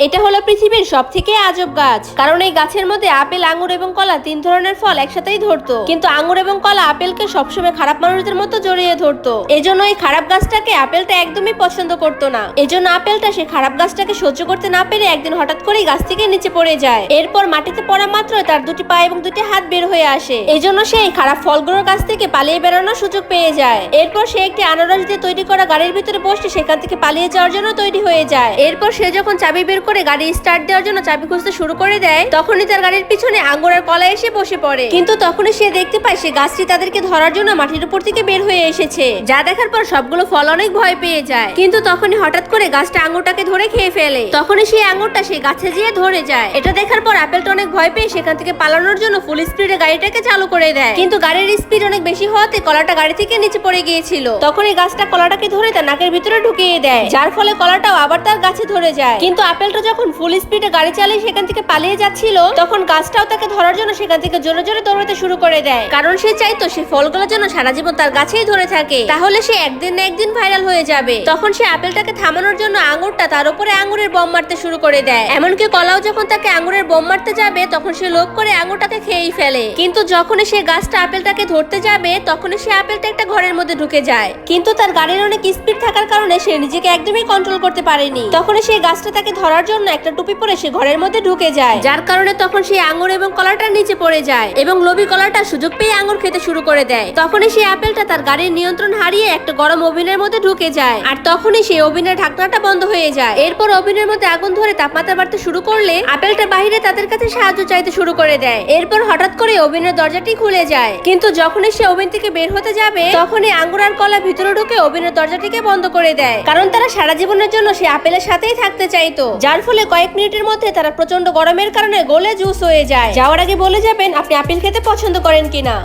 এটা হলো পৃথিবীর সবথেকে আজব গাছ, কারণ এই গাছের মধ্যে আপেল, আঙ্গুর এবং কলা তিন ধরনের ফল একসাথেই ধরতো। কিন্তু আঙ্গুর এবং কলা আপেলকে সবসময় খারাপ মানুষদের মতো জড়িয়ে ধরতো। এজন্য এই খারাপ গাছটাকে আপেলটা একদমই পছন্দ করতো না। এজন্য আপেলটা সেই খারাপ গাছটাকে সহ্য করতে না পেরে একদিন হঠাৎ করেই গাছ থেকে নিচে পড়ে যায়। এরপর মাটিতে পড়া মাত্র তার দুটি পা এবং দুটি হাত বের হয়ে আসে। এজন্য সে এই খারাপ ফলগুলোর কাছ থেকে পালিয়ে বেরোনোর সুযোগ পেয়ে যায়। এরপর সে একটি আনারস দিয়ে তৈরি করা গাড়ির ভিতরে বসে সেখান থেকে পালিয়ে যাওয়ার জন্য তৈরি হয়ে যায়। এরপর সে যখন চাবি বের করে গাড়ি স্টার্ট দেওয়ার জন্য চাবি খুঁজতে শুরু করে দেয়, তখনই তার গাড়ির পিছনে আঙ্গুর আর কলা এসে বসে পড়ে। কিন্তু তখনই সে দেখতে পায় সে গাছটি তাদেরকে ধরার জন্য মাটির উপর থেকে বের হয়ে এসেছে। যা দেখার পর সবগুলো ফল অনেক ভয় পেয়ে যায়। কিন্তু তখনই হঠাৎ করে গাছটা আঙ্গুরটাকে ধরে খেয়ে ফেলে। তখনই সেই আঙ্গুরটা সেই গাছে যেয়ে ধরে যায়। এটা দেখার পর আপেলটা অনেক ভয় পেয়ে সেখান থেকে পালানোর জন্য ফুল স্পিডে গাড়িটাকে চালু করে দেয়। কিন্তু গাড়ির স্পিড অনেক বেশি হওয়াতে কলাটা গাড়ি থেকে নিচে পড়ে গিয়েছিল। তখন এই গাছটা কলাটাকে ধরে তার নাকের ভিতরে ঢুকিয়ে দেয়, যার ফলে কলাটাও আবার তার গাছে ধরে যায়। কিন্তু আপেলটা যখন ফুল স্পিডে গাড়ি চালিয়ে সেখান থেকে পালিয়ে যাচ্ছিল, তখন গাছটাও তাকে ধরার জন্য সেখান থেকে জোরে জোরে দৌড়াতে শুরু করে দেয়। কারণ সে চাইতো সে ফলগুলো যেন সারা জীবন তার গাছেই ধরে থাকে, তাহলে সে একদিন না একদিন ভাইরাল হয়ে যাবে। তখন সে আপেলটাকে থামানোর জন্য আঙ্গুরটা তার উপরে আঙ্গুরের বম মারতে শুরু করে দেয়। এমনকি কলাও যখন তাকে আঙ্গুরের বম মারতে যাবে, তখন সে লোভ করে আঙ্গুরটাকে খেয়েই ফেলে। কিন্তু যখনই সে গাছটা আপেলটাকে ধরতে যাবে, তখনই সে আপেলটা একটা ঘরের মধ্যে ঢুকে যায়। কিন্তু তার গাড়ির অনেক স্পিড থাকার কারণে সে নিজেকে একদমই কন্ট্রোল করতে পারেনি। তখনই সেই গাছটা তাকে ধরার জন্য একটা টুপি পরে সে ঘরের মধ্যে ঢুকে যায়, যার কারণে তখন সেই আঙ্গুর এবং কলাটা নিচে পড়ে যায় এবং লোভী কলাটা সুযোগ পেয়ে আঙ্গুর খেতে শুরু করে দেয়। তখনই সেই আপেলটা তার গাড়ির নিয়ন্ত্রণ হারিয়ে একটা গরম ওভেনের মধ্যে ঢুকে যায়, আর তখনই সেই ওভেনের ঢাকনাটা বন্ধ হয়ে যায়। এরপর ওভেনের মধ্যে আগুন ধরে তাপমাত্রা বাড়তে শুরু করলে আপেলটা বাইরে তাদের কাছে সাহায্য চাইতে শুরু করে দেয়। এরপর হঠাৎ করে ওভেনের দরজাটি খুলে যায়। কিন্তু যখনই সে ওভেন থেকে বের হতে যাবে, তখনই আঙ্গুর আর কলা ভিতরে ঢুকে ওভেনের দরজাটিকে বন্ধ করে দেয়, কারণ তারা সারা জীবনের জন্য সে আপেলের সাথেই থাকতে চাইতো। যার ফলে কয়েক মিনিটের মধ্যে তারা প্রচন্ড গরমের কারণে গলে জুস হয়ে যায়। যাওয়ার আগে বলে যাবেন আপনি আপেল খেতে পছন্দ করেন কিনা।